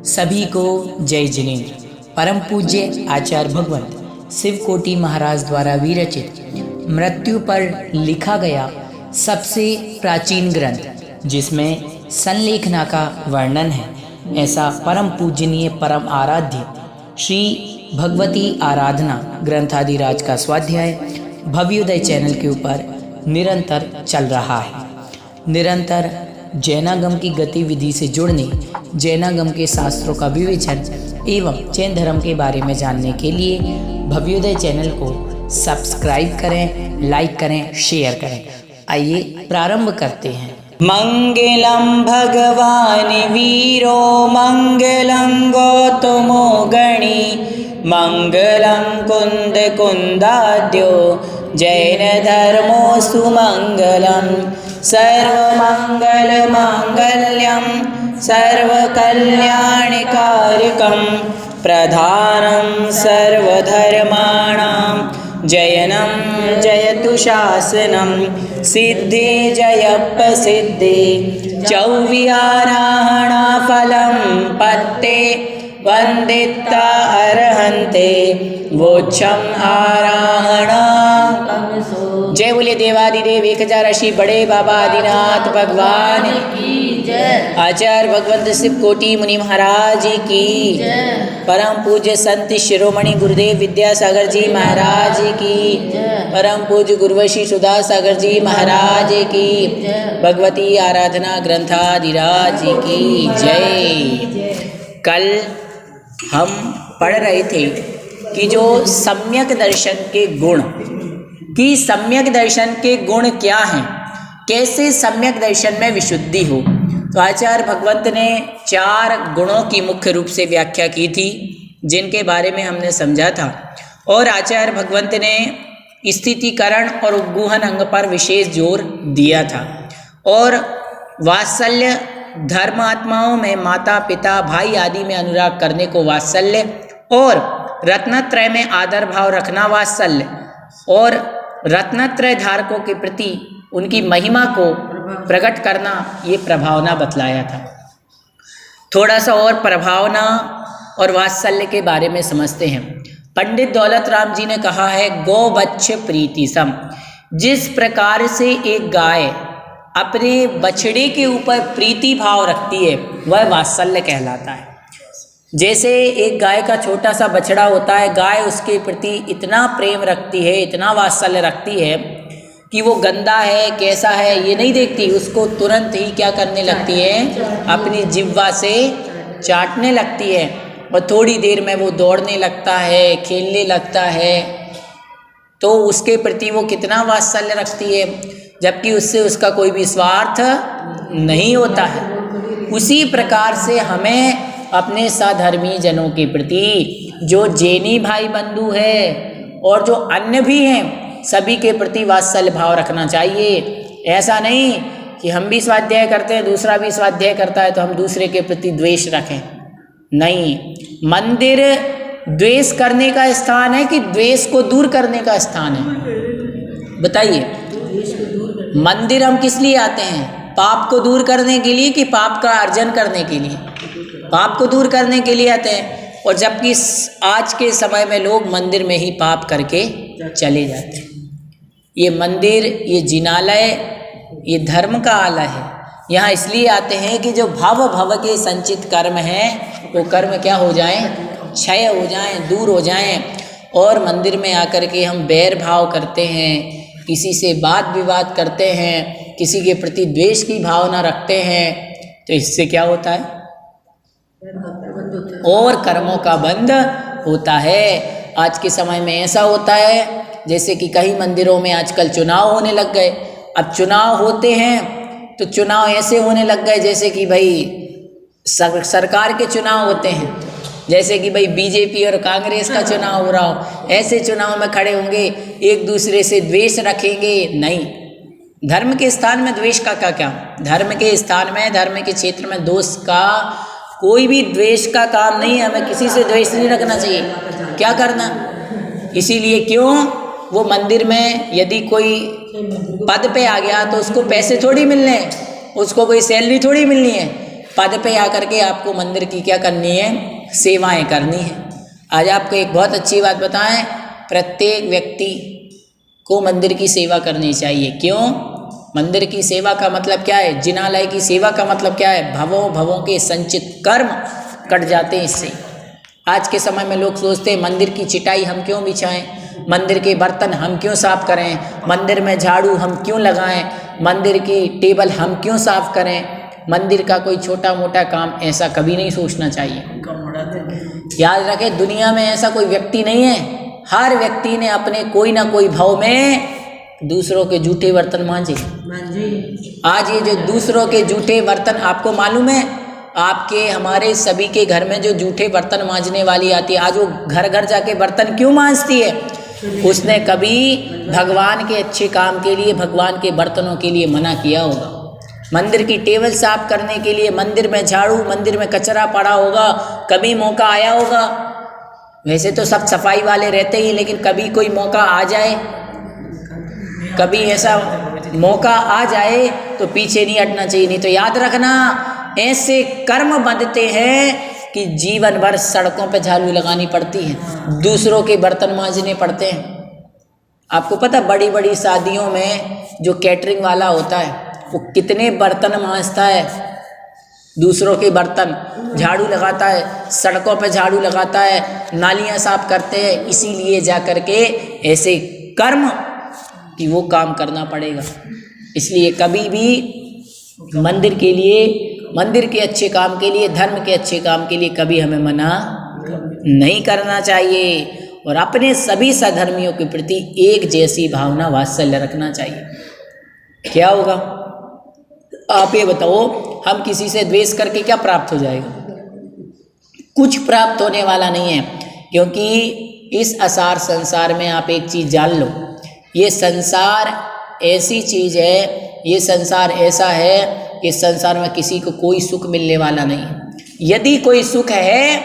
सभी को जय जिनेन्द्र। परम पूज्य आचार्य भगवंत शिवकोटि महाराज द्वारा विरचित मृत्यु पर लिखा गया सबसे प्राचीन ग्रंथ जिसमें संलेखना का वर्णन है, ऐसा परम पूजनीय परम आराध्य श्री भगवती आराधना ग्रंथादिराज का स्वाध्याय भव्योदय चैनल के ऊपर निरंतर चल रहा है। निरंतर जैनागम की गतिविधि से जुड़ने, जैनागम के शास्त्रों का विवेचन एवं जैन धर्म के बारे में जानने के लिए भव्योदय चैनल को सब्सक्राइब करें, लाइक करें, शेयर करें। आइए प्रारंभ करते हैं। मंगलम भगवान वीरो मंगलम गौतमो गणी मंगलम कुंद कुंदाद्यो जैन धर्मो सुमंगलम सर्वमंगल मांगल्यम सर्वकल्याणकारकं प्रधानं सर्वधर्माणां जयनं जयतु शासनं सिद्धि जयप्रसिद्धि चौविहाराहणा फलं पत्ते वंदिता अर्हन्ते वोच्छम आराहणा। जय बोले देवादिदेव 1080 बड़े बाबा आदिनाथ भगवान की जय। आचार्य भगवंत शिवकोटि मुनि महाराज की जय। परम पूज्य संत शिरोमणि गुरुदेव विद्यासागर जी महाराज की जय। परम पूज्य गुरुवशी सुधा सागर जी महाराज की जय। भगवती आराधना ग्रंथादिराज की जय। कल हम पढ़ रहे थे कि जो सम्यक दर्शन के गुण कि सम्यक दर्शन के गुण क्या हैं, कैसे सम्यक दर्शन में विशुद्धि हो। तो आचार्य भगवंत ने 4 गुणों की मुख्य रूप से व्याख्या की थी, जिनके बारे में हमने समझा था। और आचार्य भगवंत ने स्थितिकरण और उद्गूहन अंग पर विशेष जोर दिया था। और वात्सल्य, धर्मात्माओं में माता पिता भाई आदि में अनुराग करने को वात्सल्य, और रत्नत्रय में आदर भाव रखना वात्सल्य, और रत्नत्रय धारकों के प्रति उनकी महिमा को प्रकट करना, ये प्रभावना बतलाया था। थोड़ा सा और प्रभावना और वात्सल्य के बारे में समझते हैं। पंडित दौलत राम जी ने कहा है, गौ बच्छ प्रीति सम। जिस प्रकार से एक गाय अपने बछड़े के ऊपर प्रीति भाव रखती है, वह वात्सल्य कहलाता है। जैसे एक गाय का छोटा सा बछड़ा होता है, गाय उसके प्रति इतना प्रेम रखती है, इतना वात्सल्य रखती है कि वो गंदा है कैसा है ये नहीं देखती, उसको तुरंत ही क्या करने लगती है, अपनी जिह्वा से चाटने लगती है। और थोड़ी देर में वो दौड़ने लगता है, खेलने लगता है। तो उसके प्रति वो कितना वात्सल्य रखती है, जबकि उससे उसका कोई भी स्वार्थ नहीं होता है। उसी प्रकार से हमें अपने साधर्मी जनों के प्रति, जो जैनी भाई बंधु है और जो अन्य भी हैं, सभी के प्रति वात्सल्य भाव रखना चाहिए। ऐसा नहीं कि हम भी स्वाध्याय करते हैं, दूसरा भी स्वाध्याय करता है तो हम दूसरे के प्रति द्वेष रखें। नहीं, मंदिर द्वेष करने का स्थान है कि द्वेष को दूर करने का स्थान है? बताइए। मंदिर हम किस लिए आते हैं? पाप को दूर करने के लिए कि पाप का अर्जन करने के लिए? पाप को दूर करने के लिए आते हैं। और जबकि आज के समय में लोग मंदिर में ही पाप करके चले जाते हैं। ये मंदिर, ये जिनालय, ये धर्म का आलय है। यहाँ इसलिए आते हैं कि जो भव के संचित कर्म हैं, वो कर्म क्या हो जाएं, क्षय हो जाएं, दूर हो जाएं। और मंदिर में आकर के हम बैर भाव करते हैं, किसी से वाद विवाद करते हैं, किसी के प्रति द्वेष की भावना रखते हैं, तो इससे क्या होता है, और कर्मों का बंध होता है। आज के समय में ऐसा होता है जैसे कि कई मंदिरों में आजकल चुनाव होने लग गए। अब चुनाव होते हैं तो चुनाव ऐसे होने लग गए जैसे कि भाई सरकार के चुनाव होते हैं, जैसे कि भाई बीजेपी और कांग्रेस का चुनाव हो रहा हो। ऐसे चुनाव में खड़े होंगे, एक दूसरे से द्वेष रखेंगे। नहीं, धर्म के स्थान में द्वेष का क्या? धर्म के स्थान में, धर्म के क्षेत्र में दोष का कोई भी द्वेष का काम नहीं है। हमें किसी से द्वेष नहीं रखना चाहिए। क्या करना? इसीलिए क्यों, वो मंदिर में यदि कोई पद पे आ गया तो उसको पैसे थोड़ी मिलने हैं, उसको कोई सैलरी थोड़ी मिलनी है। पद पे आकर के आपको मंदिर की क्या करनी है, सेवाएं करनी है। आज आपको एक बहुत अच्छी बात बताएं, प्रत्येक व्यक्ति को मंदिर की सेवा करनी चाहिए। क्यों? मंदिर की सेवा का मतलब क्या है? जिनालय की सेवा का मतलब क्या है? भवों भवों के संचित कर्म कट जाते हैं इससे। आज के समय में लोग सोचते हैं मंदिर की चिटाई हम क्यों बिछाएं, मंदिर के बर्तन हम क्यों साफ करें, मंदिर में झाड़ू हम क्यों लगाएं, मंदिर की टेबल हम क्यों साफ करें। मंदिर का कोई छोटा मोटा काम ऐसा कभी नहीं सोचना चाहिए। याद रखें, दुनिया में ऐसा कोई व्यक्ति नहीं है, हर व्यक्ति ने अपने कोई ना कोई भाव में दूसरों के जूठे बर्तन मांजे। आज ये जो दूसरों के जूठे बर्तन, आपको मालूम है आपके हमारे सभी के घर में जो जूठे बर्तन मांजने वाली आती है, आज वो घर घर जाके बर्तन क्यों मांजती है? उसने कभी भगवान के अच्छे काम के लिए, भगवान के बर्तनों के लिए मना किया होगा। मंदिर की टेबल साफ करने के लिए, मंदिर में झाड़ू, मंदिर में कचरा पड़ा होगा, कभी मौका आया होगा। वैसे तो सब सफाई वाले रहते ही, लेकिन कभी कोई मौका आ जाए, कभी ऐसा मौका आ जाए तो पीछे नहीं हटना चाहिए। नहीं तो याद रखना, ऐसे कर्म बंधते हैं कि जीवन भर सड़कों पे झाड़ू लगानी पड़ती है, दूसरों के बर्तन मांजने पड़ते हैं। आपको पता, बड़ी बड़ी शादियों में जो कैटरिंग वाला होता है वो कितने बर्तन मांजता है, दूसरों के बर्तन, झाड़ू लगाता है, सड़कों पे झाड़ू लगाता है, नालियाँ साफ करते हैं, इसीलिए जा कर के ऐसे कर्म कि वो काम करना पड़ेगा। इसलिए कभी भी मंदिर के लिए, मंदिर के अच्छे काम के लिए, धर्म के अच्छे काम के लिए कभी हमें मना नहीं करना चाहिए। और अपने सभी सधर्मियों के प्रति एक जैसी भावना, वात्सल्य रखना चाहिए। क्या होगा आप ये बताओ, हम किसी से द्वेष करके क्या प्राप्त हो जाएगा? कुछ प्राप्त होने वाला नहीं है। क्योंकि इस असार संसार में आप एक चीज़ जान लो, ये संसार ऐसी चीज़ है, ये संसार ऐसा है, इस संसार में किसी को कोई सुख मिलने वाला नहीं है। यदि कोई सुख है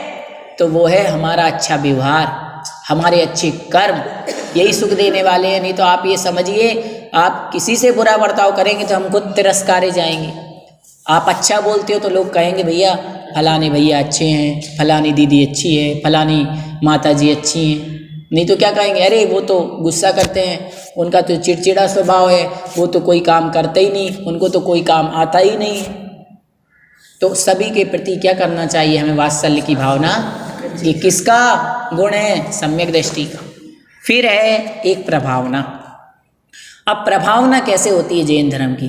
तो वो है हमारा अच्छा व्यवहार, हमारे अच्छे कर्म, यही सुख देने वाले हैं। नहीं तो आप ये समझिए, आप किसी से बुरा बर्ताव करेंगे तो हम खुद तिरस्कारे जाएंगे। आप अच्छा बोलते हो तो लोग कहेंगे भैया फलाने भैया अच्छे हैं, फलानी दीदी अच्छी है, फलानी माता जी अच्छी हैं। नहीं तो क्या कहेंगे, अरे वो तो गुस्सा करते हैं, उनका तो चिड़चिड़ा स्वभाव है, वो तो कोई काम करते ही नहीं, उनको तो कोई काम आता ही नहीं। तो सभी के प्रति क्या करना चाहिए हमें? वात्सल्य की भावना। ये किसका गुण है? सम्यक दृष्टि का। फिर है एक प्रभावना। अब प्रभावना कैसे होती है जैन धर्म की?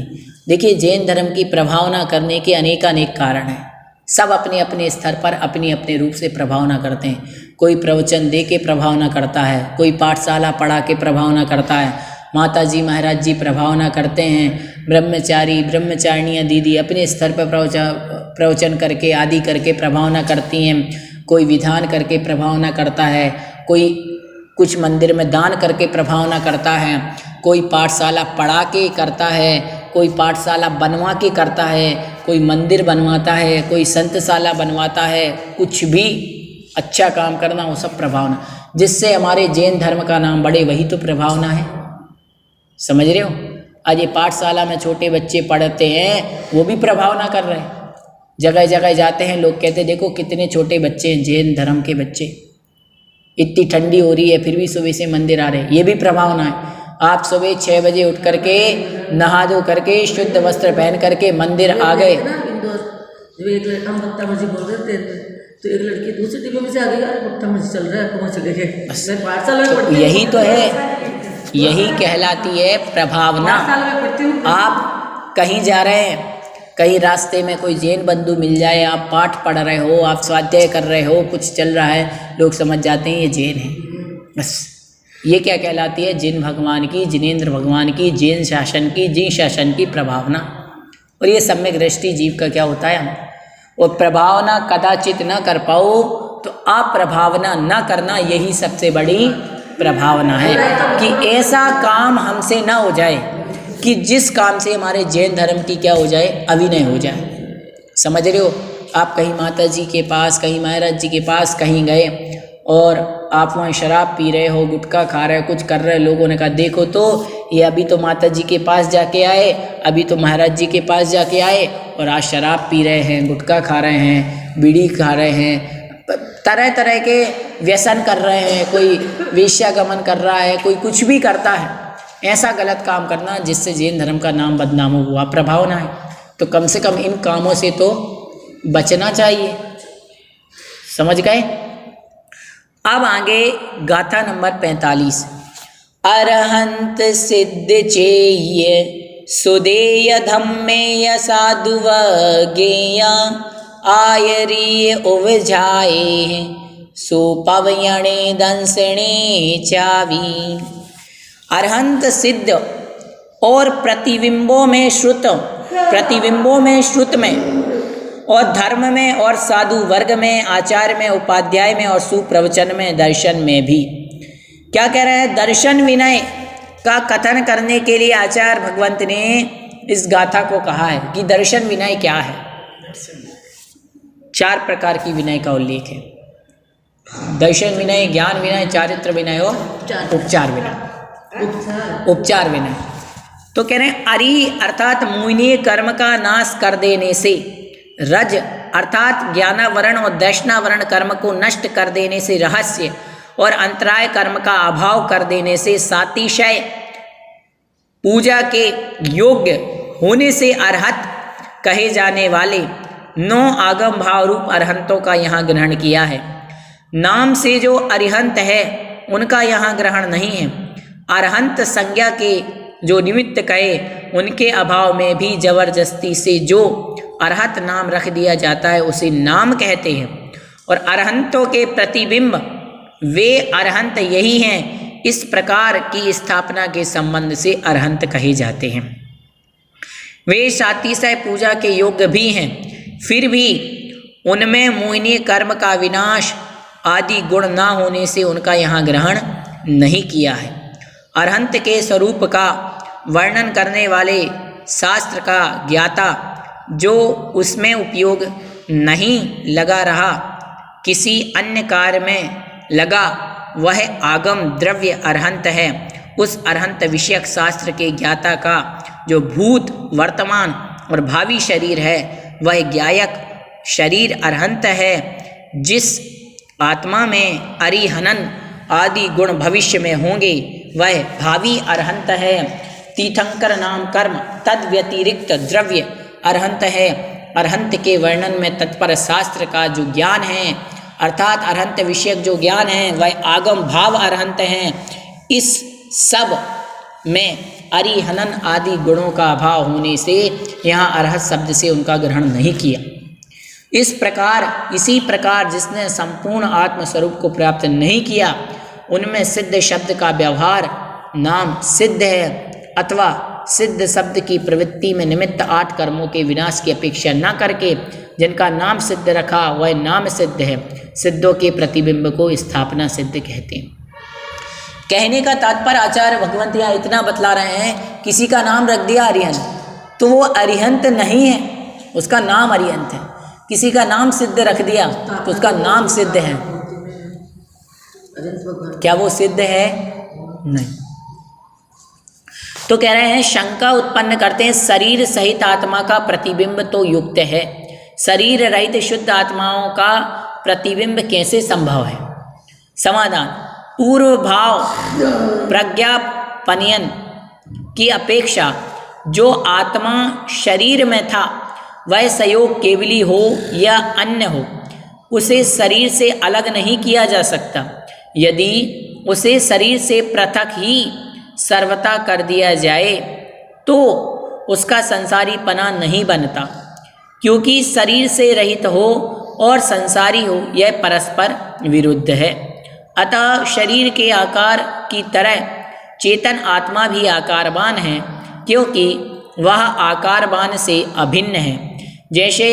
देखिए, जैन धर्म की प्रभावना करने के अनेकानेक कारण हैं। सब अपने अपने स्तर पर अपने अपने रूप से प्रभावना करते हैं। कोई प्रवचन दे के प्रभावना करता है, कोई पाठशाला पढ़ा के प्रभावना करता है, माता जी महाराज जी प्रभावना करते हैं, ब्रह्मचारी ब्रह्मचारिणियाँ दीदी अपने स्तर पर प्रवचन करके आदि करके प्रभावना करती हैं, कोई विधान करके प्रभावना करता है, कोई कुछ मंदिर में दान करके प्रभावना करता है, कोई पाठशाला पढ़ा के करता है, कोई पाठशाला बनवा के करता है, कोई मंदिर बनवाता है, कोई संतशाला बनवाता है। कुछ भी अच्छा काम करना वो सब प्रभावना, जिससे हमारे जैन धर्म का नाम बढ़े, वही तो प्रभावना है। समझ रहे हो? आज ये पाठशाला में छोटे बच्चे पढ़ते हैं, वो भी प्रभावना कर रहे हैं। जगह जगह जाते हैं, लोग कहते हैं देखो कितने छोटे बच्चे हैं, जैन धर्म के बच्चे, इतनी ठंडी हो रही है फिर भी सुबह से मंदिर आ रहे हैं। ये भी प्रभावना है। आप सुबह 6 बजे उठ करके नहा धो करके शुद्ध वस्त्र पहन करके मंदिर आ गए। तो एक लड़की दूसरी टीवी में से आ गई, यार बदतमीजी चल रहा है, कहाँ चले गए? तो यही तो है, यही कहलाती है प्रभावना। आप कहीं जा रहे हैं, कहीं रास्ते में कोई जैन बंधु मिल जाए, आप पाठ पढ़ रहे हो, आप स्वाध्याय कर रहे हो, कुछ चल रहा है, लोग समझ जाते हैं ये जैन है। बस ये क्या कहलाती है? जिन भगवान की, जिनेंद्र भगवान की, जैन शासन की, जी शासन की प्रभावना। और ये सम्यक दृष्टि जीव का क्या होता है? और प्रभावना कदाचित न कर पाओ तो अप्रभावना न करना, यही सबसे बड़ी प्रभावना है। कि ऐसा काम हमसे ना हो जाए कि जिस काम से हमारे जैन धर्म की क्या हो जाए? अविनय हो जाए। समझ रहे हो? आप कहीं माता जी के पास, कहीं महाराज जी के पास कहीं गए और आप वहाँ शराब पी रहे हो, गुटखा खा रहे हो, कुछ कर रहे हो, लोगों ने कहा देखो तो ये अभी तो माता जी के पास जाके आए, अभी तो महाराज जी के पास जाके आए और आज शराब पी रहे हैं, गुटखा खा रहे हैं, बीड़ी खा रहे हैं, तरह तरह के व्यसन कर रहे हैं, कोई वेश्यागमन कर रहा है, कोई कुछ भी करता है। ऐसा गलत काम करना जिससे जैन धर्म का नाम बदनाम हुआ, प्रभाव ना है, तो कम से कम इन कामों से तो बचना चाहिए। समझ गए? अब आगे गाथा नंबर 45। अरहंत सिद्ध चेय सुदेय धम्मेय साधुव गेया आयरी उवझाए सुपवयणे दंसणे चावी। अरहंत सिद्ध और प्रतिबिंबों में श्रुत, प्रतिबिंबों में श्रुत में और धर्म में और साधु वर्ग में, आचार्य में, उपाध्याय में और सुप्रवचन में, दर्शन में भी। क्या कह रहे हैं? दर्शन विनय का कथन करने के लिए आचार्य भगवंत ने इस गाथा को कहा है कि दर्शन विनय क्या है। 4 प्रकार की विनय का उल्लेख है। दर्शन विनय, ज्ञान विनय, चारित्र विनय और उपचार विनय। उपचार विनय तो कह रहे हैं अरि अर्थात मुनीय कर्म का नाश कर देने से, रज अर्थात ज्ञानावरण और दर्शनावरण कर्म को नष्ट कर देने से, रहस्य और अंतराय कर्म का अभाव कर देने से, सातिशय पूजा के योग्य होने से अरहत कहे जाने वाले 9 आगम भाव रूप अरहंतों का यहाँ ग्रहण किया है। नाम से जो अरिहंत है उनका यहाँ ग्रहण नहीं है। अरहंत संज्ञा के जो निमित्त कहे उनके अभाव में भी जबरदस्ती से जो अरहत नाम रख दिया जाता है उसे नाम कहते हैं। और अरहंतों के प्रतिबिंब वे अरहंत यही हैं, इस प्रकार की स्थापना के संबंध से अरहंत कहे जाते हैं। वे सातिशय पूजा के योग्य भी हैं, फिर भी उनमें मोहिनी कर्म का विनाश आदि गुण ना होने से उनका यहाँ ग्रहण नहीं किया है। अरहंत के स्वरूप का वर्णन करने वाले शास्त्र का ज्ञाता जो उसमें उपयोग नहीं लगा रहा, किसी अन्य कार्य में लगा, वह आगम द्रव्य अरहंत है। उस अरहंत विषयक शास्त्र के ज्ञाता का जो भूत, वर्तमान और भावी शरीर है वह ज्ञायक शरीर अरहंत है। जिस आत्मा में अरिहनन आदि गुण भविष्य में होंगे वह भावी अरहंत है। तीर्थंकर नाम कर्म तद व्यतिरिक्त द्रव्य अरहंत है। अरहंत के वर्णन में तत्पर शास्त्र का जो ज्ञान है अर्थात अरहंत विषयक जो ज्ञान है वह आगम भाव अरहंत हैं। इस सब में अरिहनन आदि गुणों का अभाव होने से यहाँ अरहत शब्द से उनका ग्रहण नहीं किया। इसी प्रकार जिसने संपूर्ण आत्मस्वरूप को प्राप्त नहीं किया उनमें सिद्ध शब्द का व्यवहार नाम सिद्ध है अथवा सिद्ध शब्द की प्रवृत्ति में निमित्त 8 कर्मों के विनाश की अपेक्षा न करके जिनका नाम सिद्ध रखा वह नाम सिद्ध है। सिद्धों के प्रतिबिंब को स्थापना सिद्ध कहते हैं। कहने का तात्पर्य आचार्य भगवंत यहाँ इतना बतला रहे हैं, किसी का नाम रख दिया अरिहंत तो वो अरिहंत नहीं है, उसका नाम अरिहंत है। किसी का नाम सिद्ध रख दिया तो उसका नाम सिद्ध है, क्या वो सिद्ध है? नहीं। तो कह रहे हैं शंका उत्पन्न करते हैं, शरीर सहित आत्मा का प्रतिबिंब तो युक्त है, शरीर रहित शुद्ध आत्माओं का प्रतिबिंब कैसे संभव है? समाधान, पूर्व भाव प्रज्ञापनयन की अपेक्षा जो आत्मा शरीर में था वह संयोग केवली हो या अन्य हो, उसे शरीर से अलग नहीं किया जा सकता। यदि उसे शरीर से पृथक ही सर्वथा कर दिया जाए तो उसका संसारीपना नहीं बनता, क्योंकि शरीर से रहित हो और संसारी हो यह परस्पर विरुद्ध है। अतः शरीर के आकार की तरह चेतन आत्मा भी आकारवान है, क्योंकि वह आकारवान से अभिन्न है। जैसे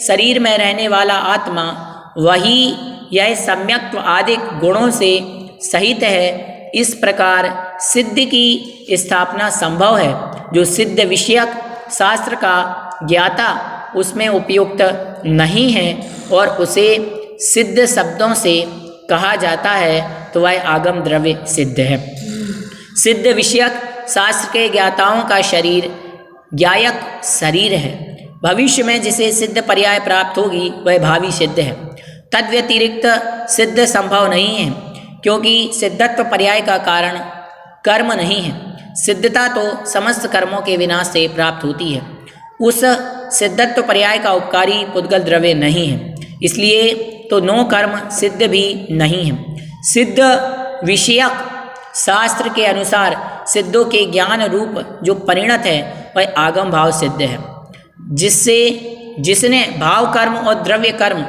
शरीर में रहने वाला आत्मा वही यह सम्यक्त्व आदि गुणों से सहित है, इस प्रकार सिद्ध की स्थापना संभव है। जो सिद्ध विषयक शास्त्र का ज्ञाता उसमें उपयुक्त नहीं है और उसे सिद्ध शब्दों से कहा जाता है तो वह आगम द्रव्य सिद्ध है। सिद्ध विषयक शास्त्र के ज्ञाताओं का शरीर ज्ञायक शरीर है। भविष्य में जिसे सिद्ध पर्याय प्राप्त होगी वह भावी सिद्ध है। तद व्यतिरिक्त सिद्ध संभव नहीं है, क्योंकि सिद्धत्व पर्याय का कारण कर्म नहीं है। सिद्धता तो समस्त कर्मों के विनाश से प्राप्त होती है। उस सिद्धत्व पर्याय का उपकारी पुद्गल द्रव्य नहीं है, इसलिए तो नो कर्म सिद्ध भी नहीं है। सिद्ध विषयक शास्त्र के अनुसार सिद्धों के ज्ञान रूप जो परिणत है वह आगम भाव सिद्ध है। जिसने भाव कर्म और द्रव्य कर्म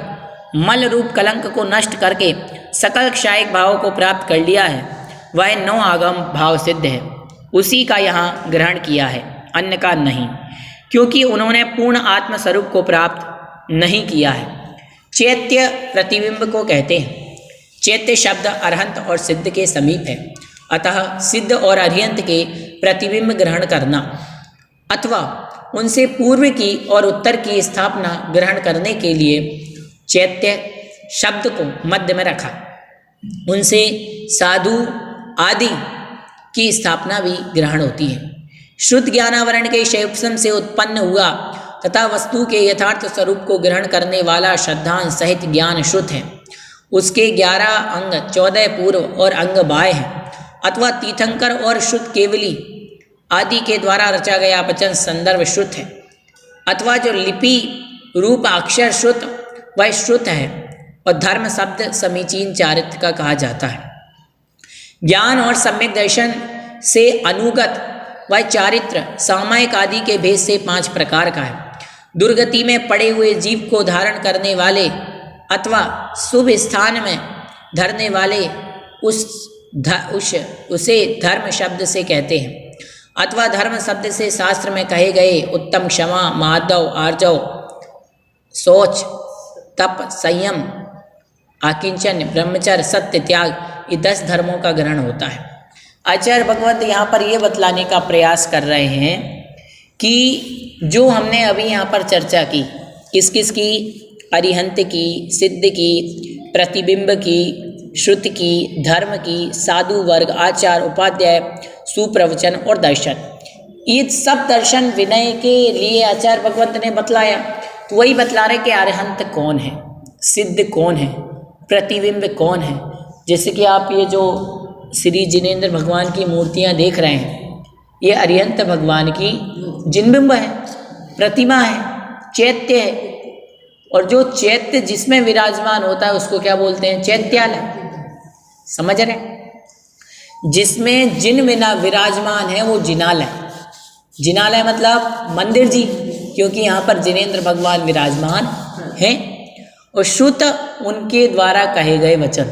मल रूप कलंक को नष्ट करके सकल क्षायिक भाव को प्राप्त कर लिया है वह नौ आगम भाव सिद्ध है। उसी का यहाँ ग्रहण किया है, अन्य का नहीं, क्योंकि उन्होंने पूर्ण आत्मस्वरूप को प्राप्त नहीं किया है। चैत्य प्रतिबिंब को कहते हैं। चैत्य शब्द अरहंत और सिद्ध के समीप है, अतः सिद्ध और अरिहंत के प्रतिबिंब ग्रहण करना अथवा उनसे पूर्व की और उत्तर की स्थापना ग्रहण करने के लिए चैत्य शब्द को मध्य में रखा। उनसे साधु आदि की स्थापना भी ग्रहण होती है। शुद्ध ज्ञानावरण के शैप्सम से उत्पन्न हुआ तथा वस्तु के यथार्थ स्वरूप को ग्रहण करने वाला श्रद्धांश सहित ज्ञान शुद्ध है। उसके 11 अंग 14 पूर्व और अंग बाह्य हैं, अथवा तीर्थंकर और शुद्ध केवली आदि के द्वारा रचा गया वचन संदर्भ शुद्ध है, अथवा जो लिपि रूप अक्षर शुद्ध वह शुद्ध है। और धर्म शब्द समीचीन चारित्र का कहा जाता है। ज्ञान और सम्यक दर्शन से अनुगत वह चारित्र सामायिक आदि के भेद से 5 प्रकार का है। दुर्गति में पड़े हुए जीव को धारण करने वाले अथवा शुभ स्थान में धरने वाले उसे धर्म शब्द से कहते हैं, अथवा धर्म शब्द से शास्त्र में कहे गए उत्तम क्षमा, माधव, आर्जव, शौच, तप, संयम, आकिंचन, ब्रह्मचर्य, सत्य, त्याग, ये 10 धर्मों का ग्रहण होता है। आचार्य भगवंत यहाँ पर ये बतलाने का प्रयास कर रहे हैं कि जो हमने अभी यहाँ पर चर्चा की, किस किस की, अरिहंत की, सिद्ध की, प्रतिबिंब की, श्रुति की, धर्म की, साधु वर्ग, आचार, उपाध्याय, सुप्रवचन और दर्शन, ये सब दर्शन विनय के लिए आचार्य भगवंत ने बतलाया। तो वही बतला रहे कि अरिहंत कौन है, सिद्ध कौन है, प्रतिबिंब कौन है। जैसे कि आप ये जो श्री जिनेंद्र भगवान की मूर्तियाँ देख रहे हैं, ये अरिहंत भगवान की जिनबिंब है, प्रतिमा है, चैत्य है। और जो चैत्य जिसमें विराजमान होता है उसको क्या बोलते हैं? चैत्यालय। समझ रहे? जिसमें जिन बिना विराजमान है वो जिनालय। जिनालय मतलब मंदिर जी, क्योंकि यहाँ पर जिनेंद्र भगवान विराजमान हैं। और श्रुत उनके द्वारा कहे गए वचन।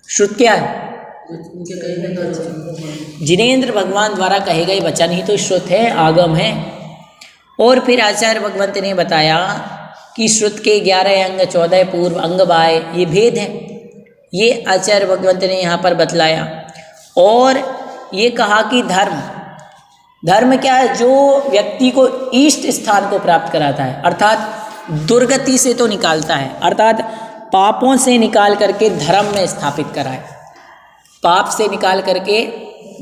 श्रुत क्या है? जिनेंद्र भगवान द्वारा कहे गए वचन ही तो श्रुत है, आगम है। और फिर आचार्य भगवंत ने बताया कि श्रुत के 11 अंग 14 पूर्व अंग बाह्य, ये भेद है। ये आचार्य भगवंत ने यहाँ पर बतलाया। और ये कहा कि धर्म क्या है? जो व्यक्ति को इष्ट स्थान को प्राप्त कराता है, अर्थात दुर्गति से तो निकालता है, अर्थात पापों से निकाल करके धर्म में स्थापित कराए, पाप से निकाल करके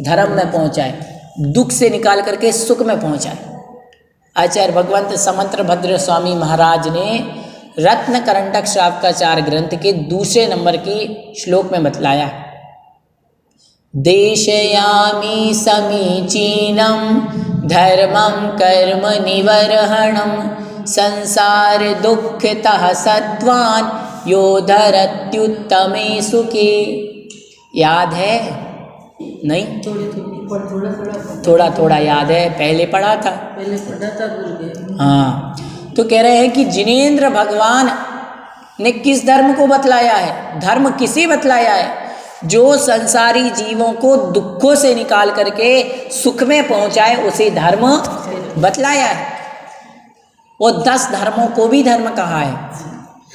धर्म में पहुँचाए, दुख से निकाल करके सुख में पहुँचाए। आचार्य भगवंत समंत्र भद्र स्वामी महाराज ने रत्न करंटक श्रावकाचार ग्रंथ के 2 नंबर की श्लोक में बतलाया, देशयामि समीचीनं धर्मं कर्म निवर्हणं संसार दुःखतः सत्वान् यो धरत्युत्तमे सुखे। याद है? नहीं, थोड़ा याद है, पहले पढ़ा था, भूल गए। हाँ, तो कह रहे हैं कि जिनेंद्र भगवान ने किस धर्म को बतलाया है? धर्म किसे बतलाया है? जो संसारी जीवों को दुखों से निकाल करके सुख में पहुंचाए, उसे धर्म बतलाया है। और 10 धर्मों को भी धर्म कहा है।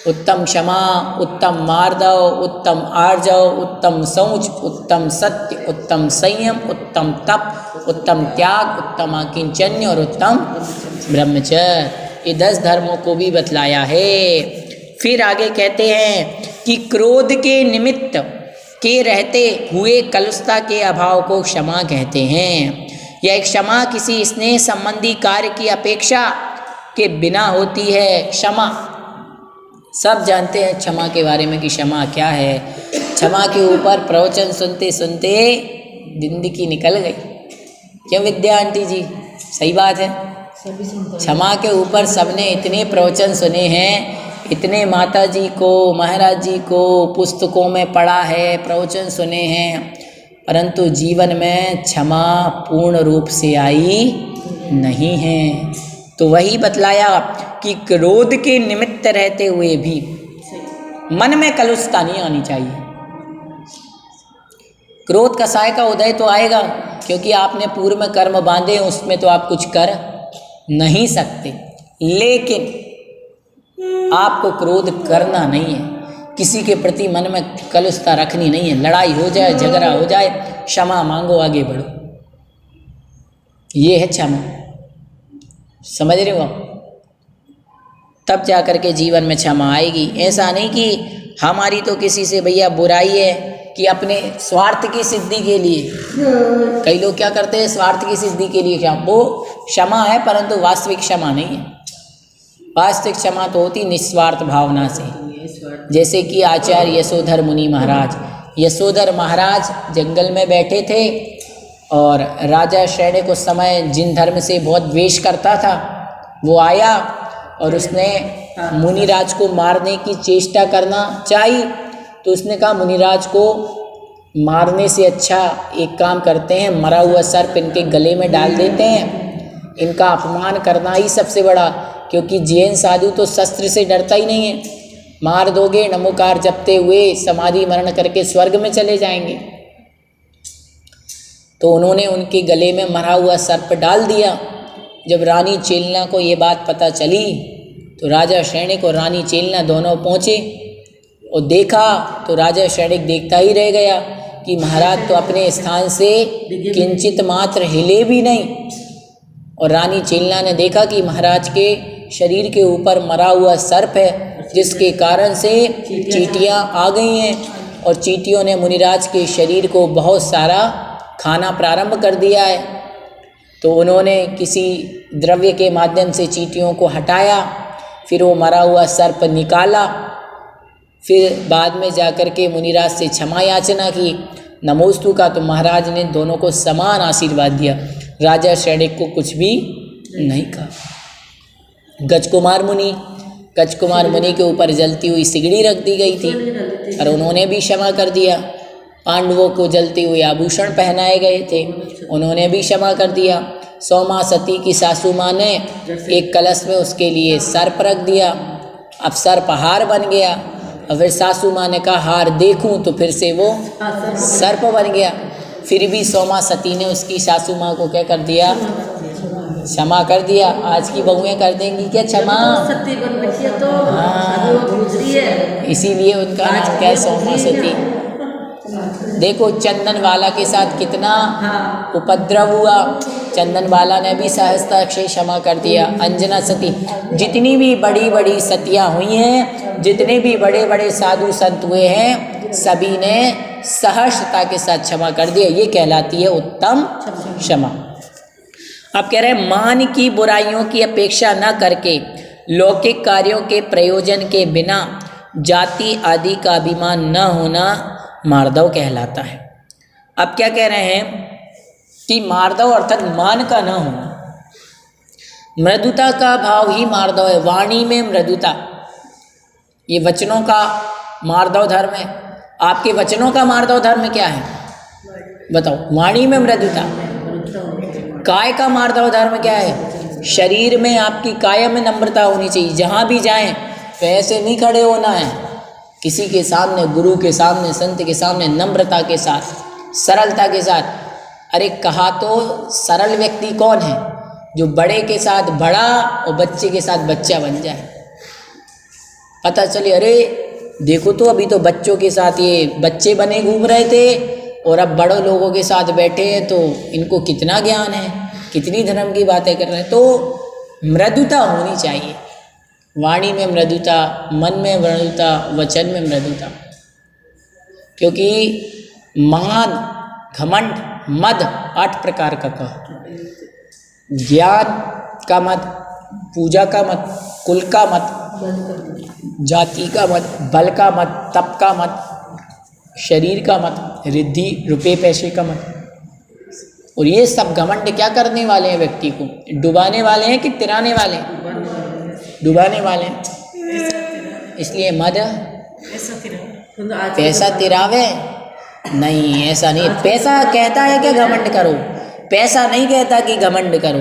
उत्तम क्षमा, उत्तम मार्दव, उत्तम आर्जव, उत्तम शौच, उत्तम सत्य, उत्तम संयम, उत्तम तप, उत्तम त्याग, उत्तम आकिंचन्य और उत्तम ब्रह्मचर्य, ये 10 धर्मों को भी बतलाया है। फिर आगे कहते हैं कि क्रोध के निमित्त के रहते हुए कलुषता के अभाव को क्षमा कहते हैं। यह क्षमा किसी स्नेह संबंधी कार्य की अपेक्षा के बिना होती है। क्षमा सब जानते हैं क्षमा के बारे में कि क्षमा क्या है। क्षमा के ऊपर प्रवचन सुनते सुनते जिंदगी निकल गई। क्यों विद्या आंटी जी, सही बात है। क्षमा के ऊपर सबने इतने प्रवचन सुने हैं, इतने माता जी को महाराज जी को पुस्तकों में पढ़ा है, प्रवचन सुने हैं, परंतु जीवन में क्षमा पूर्ण रूप से आई नहीं है। तो वही बतलाया कि क्रोध के निमित्त रहते हुए भी मन में कलुषता नहीं आनी चाहिए। क्रोध कसाय का उदय तो आएगा, क्योंकि आपने पूर्व में कर्म बांधे, उसमें तो आप कुछ कर नहीं सकते, लेकिन आपको क्रोध करना नहीं है, किसी के प्रति मन में कलुषता रखनी नहीं है। लड़ाई हो जाए, झगड़ा हो जाए, क्षमा मांगो, आगे बढ़ो, ये है क्षमा। समझ रहे हो आप? तब जा कर के जीवन में क्षमा आएगी। ऐसा नहीं कि हमारी तो किसी से भैया बुराई है कि अपने स्वार्थ की सिद्धि के लिए, कई लोग क्या करते हैं, स्वार्थ की सिद्धि के लिए क्षमा, वो क्षमा है परंतु वास्तविक क्षमा नहीं है। वास्तविक क्षमा तो होती निस्वार्थ भावना से। जैसे कि आचार्य यशोधर मुनि महाराज, यशोधर महाराज जंगल में बैठे थे और राजा शैण्य उस समय जिन धर्म से बहुत द्वेष करता था, वो आया और उसने मुनिराज को मारने की चेष्टा करना चाही। तो उसने कहा मुनिराज को मारने से अच्छा एक काम करते हैं, मरा हुआ सर्प इनके गले में डाल देते हैं, इनका अपमान करना ही सबसे बड़ा, क्योंकि जैन साधु तो शस्त्र से डरता ही नहीं है। मार दोगे नमोकार जपते हुए समाधि मरण करके स्वर्ग में चले जाएंगे। तो उन्होंने उनके गले में मरा हुआ सर्प डाल दिया। जब रानी चेलना को ये बात पता चली तो राजा शैण्य और रानी चेलना दोनों पहुँचे और देखा तो राजा शैण्य देखता ही रह गया कि महाराज तो अपने स्थान से किंचित मात्र हिले भी नहीं। और रानी चेलना ने देखा कि महाराज के शरीर के ऊपर मरा हुआ सर्प है, जिसके कारण से चींटियाँ आ गई हैं और चींटियों ने मुनिराज के शरीर को बहुत सारा खाना प्रारंभ कर दिया है। तो उन्होंने किसी द्रव्य के माध्यम से चींटियों को हटाया, फिर वो मरा हुआ सर्प निकाला, फिर बाद में जाकर के मुनिराज से क्षमा याचना की, नमोस्तु का। तो महाराज ने दोनों को समान आशीर्वाद दिया, राजा शैण्य को कुछ भी नहीं कहा। गजकुमार मुनि के ऊपर जलती हुई सिगड़ी रख दी गई थी और उन्होंने भी क्षमा कर दिया। पांडवों को जलते हुए आभूषण पहनाए गए थे, उन्होंने भी क्षमा कर दिया। सोमा सती की सासू माँ ने एक कलश में उसके लिए सर्प रख दिया, अब सर्प हार बन गया। और फिर सासू माँ ने कहा हार देखूं, तो फिर से वो सर्प बन गया। फिर भी सोमा सती ने उसकी सासू माँ को क्या कर दिया, क्षमा कर दिया। आज की बहुएं कर देंगी क्या क्षमा? सती बन रखी है तो हाँ, इसीलिए उनका नाम क्या है, सोमा सती। देखो चंदन वाला के साथ कितना उपद्रव हुआ, चंदन वाला ने भी सहजता से क्षमा कर दिया। अंजना सती, जितनी भी बड़ी बड़ी सतियाँ हुई हैं, जितने भी बड़े बड़े साधु संत हुए हैं, सभी ने सहजता के साथ क्षमा कर दिया। ये कहलाती है उत्तम क्षमा। अब कह रहे हैं मान की बुराइयों की अपेक्षा न करके लौकिक कार्यों के प्रयोजन के बिना जाति आदि का अभिमान न होना मार्दव कहलाता है। अब क्या कह रहे हैं कि मार्दव अर्थात मान का न होना, मृदुता का भाव ही मार्दव है। वाणी में मृदुता, ये वचनों का मार्दव धर्म है। आपके वचनों का मार्दव धर्म क्या है बताओ? वाणी में मृदुता। काय का मार्दव धर्म क्या है? शरीर में आपकी काया में नम्रता होनी चाहिए। जहाँ भी जाएं तो ऐसे नहीं खड़े होना है, किसी के सामने, गुरु के सामने, संत के सामने नम्रता के साथ, सरलता के साथ। अरे कहा तो सरल व्यक्ति कौन है? जो बड़े के साथ बड़ा और बच्चे के साथ बच्चा बन जाए। पता चले अरे देखो तो अभी तो बच्चों के साथ ये बच्चे बने घूम रहे थे और अब बड़ों लोगों के साथ बैठे हैं, तो इनको कितना ज्ञान है, कितनी धर्म की बातें कर रहे हैं। तो मृदुता होनी चाहिए। वाणी में मृदुता, मन में मृदुता, वचन में मृदुता। क्योंकि मान, घमंड, मद 8 प्रकार का कहा। ज्ञान का मत, पूजा का मत, कुल का मत, जाति का मत, बल का मत, तप का मत, शरीर का मत, रिद्धि, रुपए पैसे का मत। और ये सब घमंड क्या करने वाले हैं? व्यक्ति को डुबाने वाले हैं कि तिराने वाले हैं? डुबाने वाले हैं। इसलिए मद पैसा तिरावे नहीं, ऐसा नहीं। पैसा कहता है कि घमंड करो, पैसा नहीं कहता कि घमंड करो।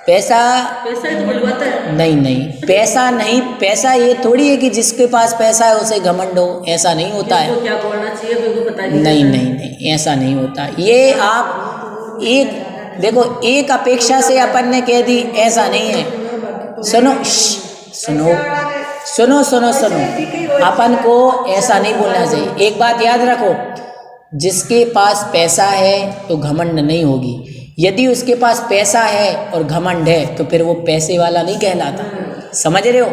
पैसा ही तो बुलवाता है। नहीं, पैसा नहीं। पैसा ये थोड़ी है कि जिसके पास पैसा है उसे घमंड हो, ऐसा नहीं होता है। क्या बोलना चाहिए बिल्कुल पता नहीं, ऐसा नहीं होता। ये आप एक देखो, एक अपेक्षा से अपन ने कह दी, ऐसा नहीं है। सुनो सुनो सुनो सुनो, अपन को ऐसा नहीं बोलना चाहिए। एक बात याद रखो, जिसके पास पैसा है तो घमंड नहीं होगी। यदि उसके पास पैसा है और घमंड है तो फिर वो पैसे वाला नहीं कहलाता। समझ रहे हो?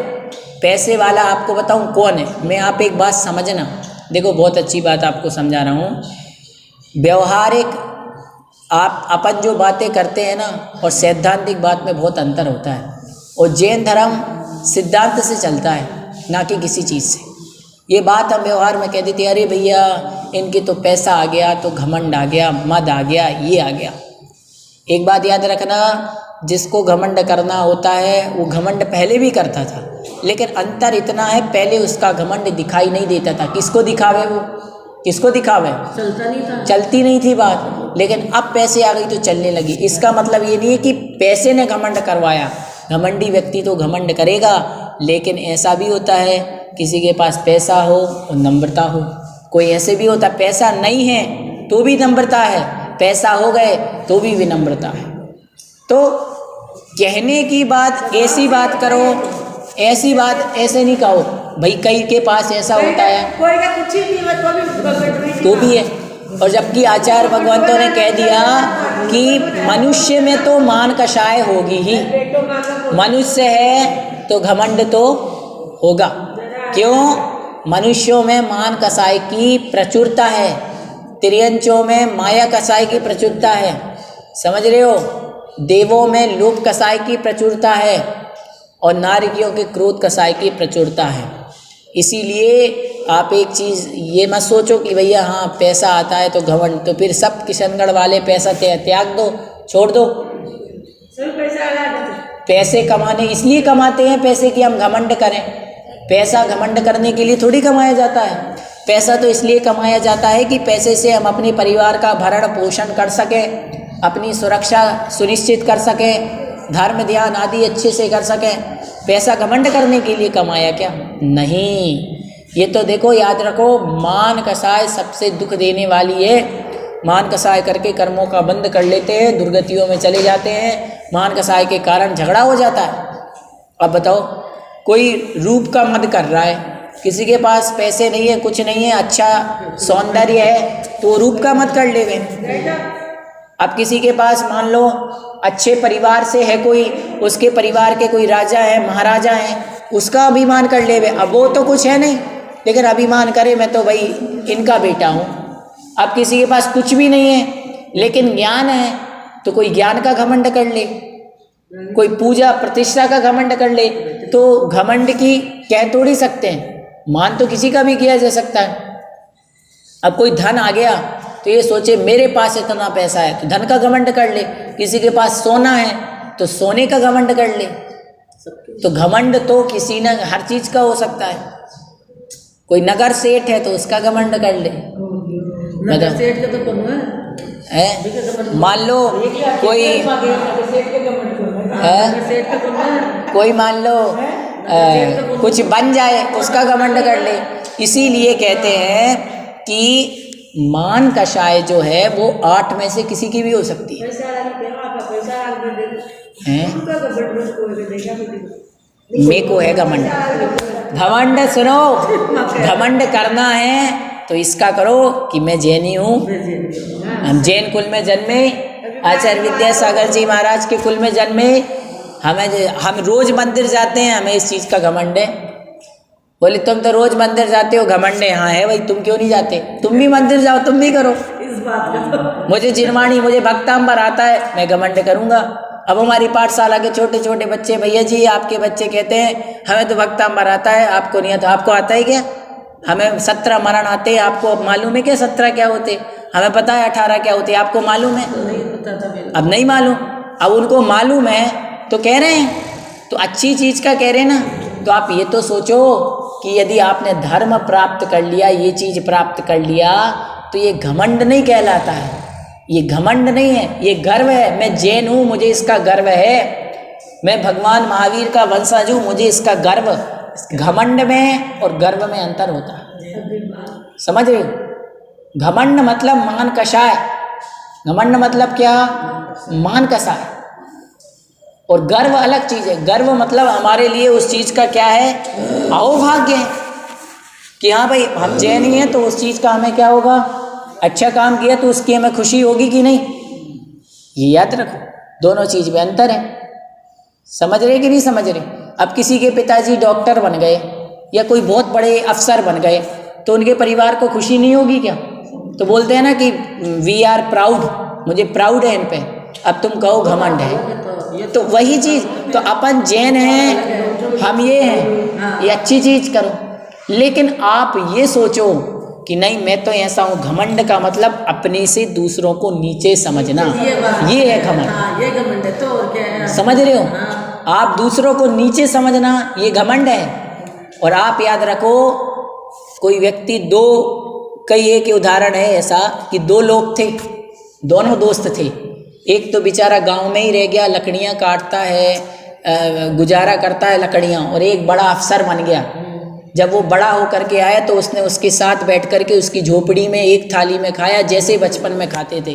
पैसे वाला आपको बताऊं कौन है? मैं आप एक बात समझना, देखो बहुत अच्छी बात आपको समझा रहा हूँ। व्यवहारिक आप अपन जो बातें करते हैं ना, और सैद्धांतिक बात में बहुत अंतर होता है। और जैन धर्म सिद्धांत से चलता है, ना कि किसी चीज़ से। ये बात हम व्यवहार में कह देते, अरे भैया इनके तो पैसा आ गया तो घमंड आ गया, मद आ गया, ये आ गया। एक बात याद रखना, जिसको घमंड करना होता है वो घमंड पहले भी करता था, लेकिन अंतर इतना है, पहले उसका घमंड दिखाई नहीं देता था। किसको दिखावे? वो किसको दिखावे? चलता नहीं था, चलती नहीं थी बात। लेकिन अब पैसे आ गई तो चलने लगी। इसका मतलब ये नहीं है कि पैसे ने घमंड करवाया। घमंडी व्यक्ति तो घमंड करेगा, लेकिन ऐसा भी होता है किसी के पास पैसा हो और नम्रता हो। कोई ऐसे भी होता है पैसा नहीं है तो भी नम्रता है, पैसा हो गए तो भी विनम्रता है। तो कहने की बात ऐसी बात करो, ऐसी बात ऐसे नहीं कहो भाई कई के पास ऐसा होता है तो भी है। और जबकि आचार्य भगवंतों ने कह दिया कि मनुष्य में तो मान कषाय होगी ही, मनुष्य है तो घमंड तो होगा। क्यों? मनुष्यों में मान कसाई की प्रचुरता है, त्रियंचों में माया कसाई की प्रचुरता है। समझ रहे हो? देवों में लोभ कसाई की प्रचुरता है और नारियों के क्रोध कसाई की प्रचुरता है। इसीलिए आप एक चीज़ ये मत सोचो कि भैया हाँ पैसा आता है तो घमंड, तो फिर सब किशनगढ़ वाले पैसा त्याग दो, छोड़ दो। पैसे कमाने इसलिए कमाते हैं पैसे कि हम घमंड करें। पैसा घमंड करने के लिए थोड़ी कमाया जाता है। पैसा तो इसलिए कमाया जाता है कि पैसे से हम अपने परिवार का भरण पोषण कर सकें, अपनी सुरक्षा सुनिश्चित कर सकें, धर्म ध्यान आदि अच्छे से कर सकें। पैसा घमंड करने के लिए कमाया क्या? नहीं। ये तो देखो याद रखो, मान कसाय सबसे दुख देने वाली है। मान कसाय करके कर्मों का बंद कर लेते हैं, दुर्गतियों में चले जाते हैं। मान कसाय के कारण झगड़ा हो जाता है। अब बताओ, कोई रूप का मद कर रहा है, किसी के पास पैसे नहीं है, कुछ नहीं है, अच्छा सौंदर्य है तो रूप का मत कर लेवे। अब किसी के पास मान लो अच्छे परिवार से है कोई, उसके परिवार के कोई राजा है महाराजा हैं, उसका अभिमान कर लेवे। अब वो तो कुछ है नहीं, लेकिन अभिमान करे मैं तो भाई इनका बेटा हूँ। अब किसी के पास कुछ भी नहीं है लेकिन ज्ञान है तो कोई ज्ञान का घमंड कर ले, कोई पूजा प्रतिष्ठा का घमंड कर ले। तो घमंड की कह थोड़ी सकते हैं, मान तो किसी का भी किया जा सकता है। अब कोई धन आ गया तो ये सोचे मेरे पास इतना पैसा है तो धन का घमंड कर ले, किसी के पास सोना है तो सोने का घमंड कर ले। तो घमंड तो किसी न हर चीज का हो सकता है। कोई नगर सेठ है तो उसका घमंड कर ले। नगर सेठ का तो कौन है? मान लो कोई मान लो कुछ बन जाए उसका घमंड कर ले। इसीलिए कहते हैं कि मान कषाय जो है वो 8 में से किसी की भी हो सकती है। मेको है घमंड। घमंड सुनो, घमंड करना है तो इसका करो कि मैं जैनी हूँ, हम जैन कुल में जन्मे, आचार्य विद्यासागर जी महाराज के कुल में जन्मे, हम रोज मंदिर जाते हैं, हमें इस चीज़ का घमंड है। बोले तुम तो रोज मंदिर जाते हो, घमंड है। हाँ है भाई, तुम क्यों नहीं जाते? तुम भी मंदिर जाओ, तुम भी करो। इस बात का मुझे जिरवाणी, मुझे भक्तांबर आता है, मैं घमंड करूँगा। अब हमारी पाठशाला के छोटे छोटे बच्चे, भैया जी आपके बच्चे कहते हैं हमें तो भक्तांबर आता है, आपको नहीं आता। आपको आता है क्या? हमें 17 मरण आते हैं, आपको मालूम है क्या 17 क्या होते? हमें पता है 18 क्या होते, आपको मालूम है? तो नहीं पता था मेरे अब नहीं मालूम, अब उनको मालूम है तो कह रहे हैं, तो अच्छी चीज़ का कह रहे हैं ना। तो आप ये तो सोचो कि यदि आपने धर्म प्राप्त कर लिया, ये चीज़ प्राप्त कर लिया, तो ये घमंड नहीं कहलाता है, ये घमंड नहीं है, ये गर्व है। मैं जैन हूँ, मुझे इसका गर्व है। मैं भगवान महावीर का वंशज हूँ, मुझे इसका गर्व। घमंड में और गर्व में अंतर होता है, समझ रहे हो? घमंड मतलब मान कषाय, घमंड मतलब क्या? मान कषाय। और गर्व अलग चीज़ है। गर्व मतलब हमारे लिए उस चीज़ का क्या है? अहोभाग्य है कि हाँ भाई हम जैन ही हैं, तो उस चीज़ का हमें क्या होगा? अच्छा काम किया तो उसकी हमें खुशी होगी कि नहीं? ये याद रखो, दोनों चीज़ में अंतर है। समझ रहे कि नहीं समझ रहे? अब किसी के पिताजी डॉक्टर बन गए या कोई बहुत बड़े अफसर बन गए, तो उनके परिवार को खुशी नहीं होगी क्या? तो बोलते हैं ना कि वी आर प्राउड, मुझे प्राउड है इन पे। अब तुम कहो घमंड है, तो वही चीज़। तो अपन जैन हैं, हम ये हैं, ये अच्छी चीज़ करो। लेकिन आप ये सोचो कि नहीं मैं तो ऐसा हूँ। घमंड का मतलब अपने से दूसरों को नीचे समझना, ये है घमंड। हाँ, ये घमंड है। तो और क्या है? समझ रहे हो? हाँ। आप दूसरों को नीचे समझना, ये घमंड है। और आप याद रखो, कोई व्यक्ति कई एक उदाहरण है ऐसा कि 2 लोग थे, दोनों दोस्त थे। एक तो बेचारा गांव में ही रह गया, लकड़ियां काटता है, गुजारा करता है लकड़ियां, और एक बड़ा अफसर बन गया। जब वो बड़ा हो करके आया तो उसने उसके साथ बैठ करके उसकी झोपड़ी में एक थाली में खाया, जैसे बचपन में खाते थे।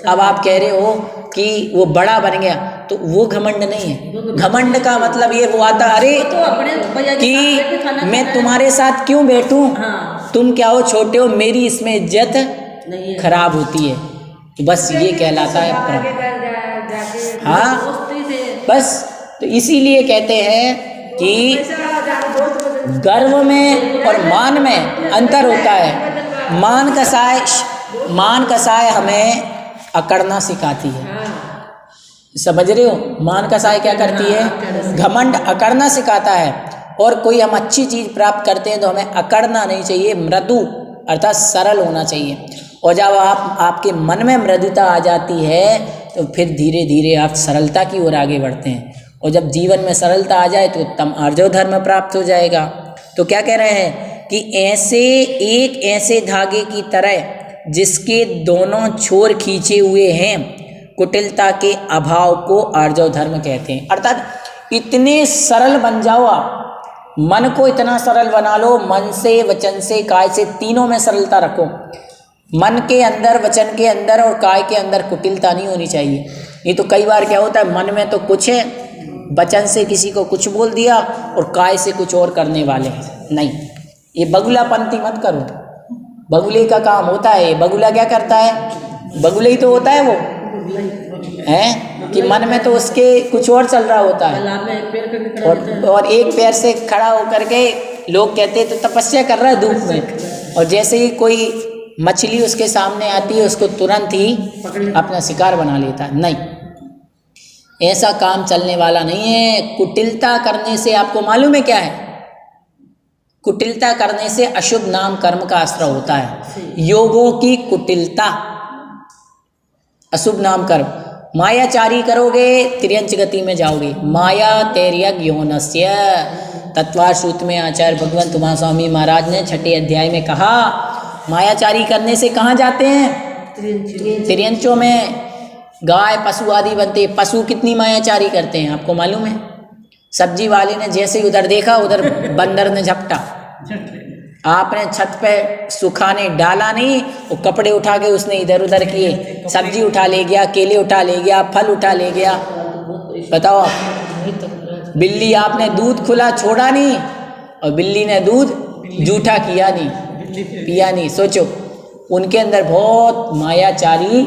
अब आप कह रहे हो कि वो बड़ा बन गया, तो वो घमंड नहीं है। घमंड का मतलब ये वो आता, अरे तो अपने भैया के साथ बैठ के खाना कि मैं खाना तुम्हारे साथ क्यों बैठूं? हाँ। तुम क्या हो, छोटे हो, मेरी इसमें इज्जत नहीं है। खराब होती है। तो बस ये कहलाता है हाँ, दोस्ती थे। बस। तो इसीलिए कहते हैं कि गर्व में और मान में अंतर होता है। मान कसाय हमें अकड़ना सिखाती है, समझ रहे हो? मान कसाय क्या करती है? घमंड अकड़ना सिखाता है। और कोई हम अच्छी चीज़ प्राप्त करते हैं तो हमें अकड़ना नहीं चाहिए, मृदु अर्थात सरल होना चाहिए। और जब आपके मन में मृदुता आ जाती है तो फिर धीरे धीरे आप सरलता की ओर आगे बढ़ते हैं। और जब जीवन में सरलता आ जाए तो उत्तम आर्जव धर्म प्राप्त हो जाएगा। तो क्या कह रहे हैं कि ऐसे धागे की तरह जिसके दोनों छोर खींचे हुए हैं, कुटिलता के अभाव को आर्जव धर्म कहते हैं। अर्थात इतने सरल बन जाओ आप, मन को इतना सरल बना लो, मन से, वचन से, काय से, तीनों में सरलता रखो। मन के अंदर, वचन के अंदर और काय के अंदर कुटिलता नहीं होनी चाहिए। ये तो कई बार क्या होता है, मन में तो कुछ है, वचन से किसी को कुछ बोल दिया और काय से कुछ और करने वाले हैं। नहीं, ये बगुलापंती मत करो। बगुले का काम होता है, ये बगुला क्या करता है? बगुले ही तो होता है वो, है कि मन में तो उसके कुछ और चल रहा होता है। और एक पैर से खड़ा होकर के लोग कहते तो तपस्या कर रहा है धूप में, और जैसे ही कोई मछली उसके सामने आती है उसको तुरंत ही अपना शिकार बना लेता है। नहीं, ऐसा काम चलने वाला नहीं है। कुटिलता करने से आपको मालूम है क्या है? कुटिलता करने से अशुभ नाम कर्म का आश्रय होता है। योगों की कुटिलता, अशुभ नाम कर्म। मायाचारी करोगे तिर्यंच गति में जाओगे। माया तैर्यग यौनस्य तत्वार सूत्र में आचार्य भगवंत उमा स्वामी महाराज ने 6ठे अध्याय में कहा, मायाचारी करने से कहाँ जाते हैं? तिर्यंचों में गाय पशु आदि बनते। पशु कितनी मायाचारी करते हैं आपको मालूम है? सब्जी वाले ने जैसे ही उधर देखा, उधर बंदर ने झपटा। आपने छत पे सुखाने डाला नहीं, वो कपड़े उठा के उसने इधर उधर किए, सब्जी उठा ले गया, केले उठा ले गया, फल उठा ले गया। बताओ आप, बिल्ली आपने दूध खुला छोड़ा नहीं और बिल्ली ने दूध जूठा किया नहीं, पिया नहीं। सोचो, उनके अंदर बहुत मायाचारी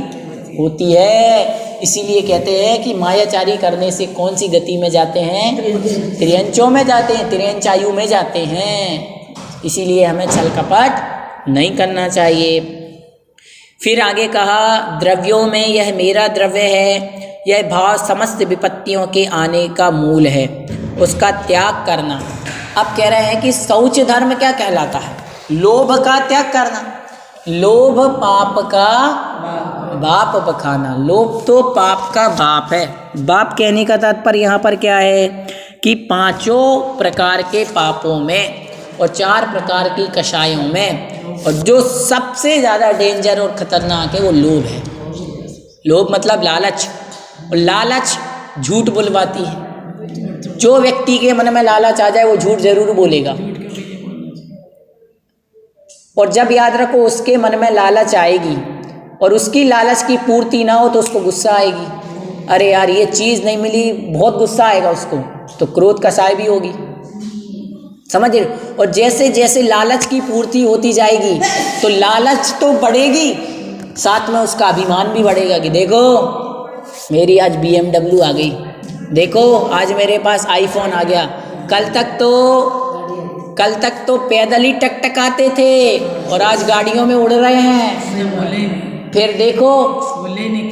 होती है। इसीलिए कहते हैं कि मायाचारी करने से कौन सी गति में जाते हैं? त्रियंचों में जाते हैं, त्रियंचायु में जाते हैं। इसीलिए हमें छल कपट नहीं करना चाहिए। फिर आगे कहा, द्रव्यों में यह मेरा द्रव्य है, यह भाव समस्त विपत्तियों के आने का मूल है, उसका त्याग करना। अब कह रहे हैं कि शौच धर्म क्या कहलाता है? लोभ का त्याग करना। लोभ पाप का बाप बखाना। लोभ तो पाप का बाप है। बाप कहने का तात्पर्य यहाँ पर क्या है कि 5 प्रकार के पापों में और 4 प्रकार की कषायों में, और जो सबसे ज़्यादा डेंजर और ख़तरनाक है वो लोभ है। लोभ मतलब लालच, और लालच झूठ बुलवाती है। जो व्यक्ति के मन में लालच आ जाए वो झूठ जरूर बोलेगा। और जब याद रखो उसके मन में लालच आएगी और उसकी लालच की पूर्ति ना हो तो उसको गुस्सा आएगी। अरे यार ये चीज़ नहीं मिली, बहुत गुस्सा आएगा उसको, तो क्रोध कषाय भी होगी। समझ रहे? और जैसे जैसे लालच की पूर्ति होती जाएगी तो लालच तो बढ़ेगी, साथ में उसका अभिमान भी बढ़ेगा कि देखो मेरी आज BMW आ गई, देखो आज मेरे पास iPhone आ गया। कल तक तो पैदल ही टकटकाते थे और आज गाड़ियों में उड़ रहे हैं। फिर देखो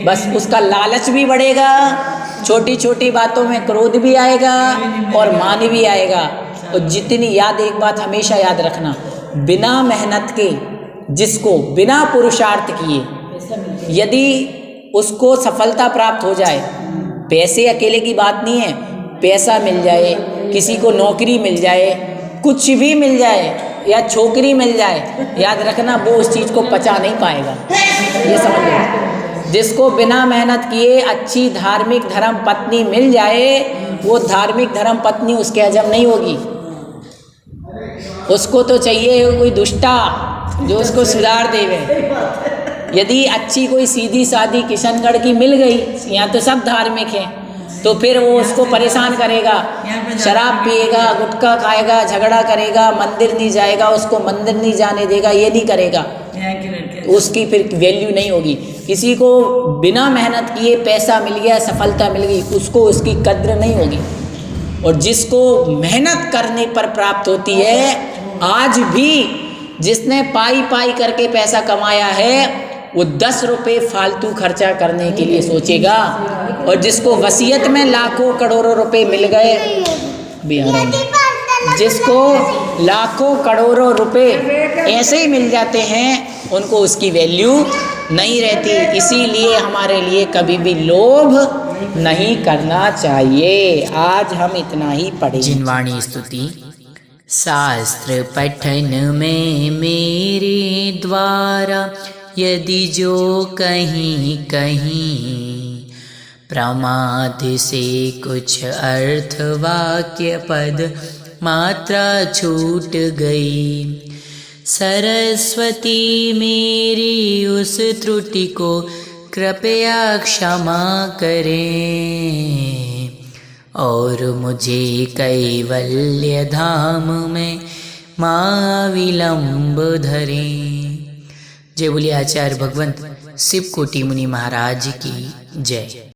बस उसका लालच भी बढ़ेगा, छोटी छोटी बातों में क्रोध भी आएगा और मान भी आएगा। और जितनी एक बात हमेशा याद रखना, बिना मेहनत के, जिसको बिना पुरुषार्थ किए यदि उसको सफलता प्राप्त हो जाए, पैसे अकेले की बात नहीं है, पैसा मिल जाए, किसी को नौकरी मिल जाए, कुछ भी मिल जाए या छोकरी मिल जाए, याद रखना वो उस चीज़ को पचा नहीं पाएगा। ये समझ लो, जिसको बिना मेहनत किए अच्छी धार्मिक धर्म पत्नी मिल जाए, वो धार्मिक धर्म पत्नी उसके हजम नहीं होगी। उसको तो चाहिए कोई दुष्टा जो उसको सुधार देवे। यदि अच्छी कोई सीधी सादी किशनगढ़ की मिल गई, यहाँ तो सब धार्मिक हैं, तो फिर वो उसको परेशान करेगा, शराब पिएगा, गुटखा खाएगा, झगड़ा करेगा, मंदिर नहीं जाएगा, उसको मंदिर नहीं जाने देगा, ये नहीं करेगा, उसकी फिर वैल्यू नहीं होगी। किसी को बिना मेहनत किए पैसा मिल गया, सफलता मिल गई, उसको उसकी कद्र नहीं होगी। और जिसको मेहनत करने पर प्राप्त होती है, आज भी जिसने पाई पाई करके पैसा कमाया है वो 10 रुपये फालतू खर्चा करने के लिए सोचेगा, और जिसको वसीयत में लाखों करोड़ों रुपए मिल गए, जिसको लाखों करोड़ों रुपए ऐसे ही मिल जाते हैं, उनको उसकी वैल्यू नहीं रहती। इसीलिए हमारे लिए कभी भी लोभ नहीं करना चाहिए। आज हम इतना ही पढ़े। जिनवाणी स्तुति। शास्त्र पठन में मेरे द्वारा यदि जो कहीं कहीं प्रमाद से कुछ अर्थ वाक्य पद मात्रा छूट गई, सरस्वती मेरी उस त्रुटि को कृपया क्षमा करें और मुझे कैवल्य धाम में मां विलंब धरें। जय बोलिए आचार्य भगवंत शिव कोटि मुनि महाराज की जय।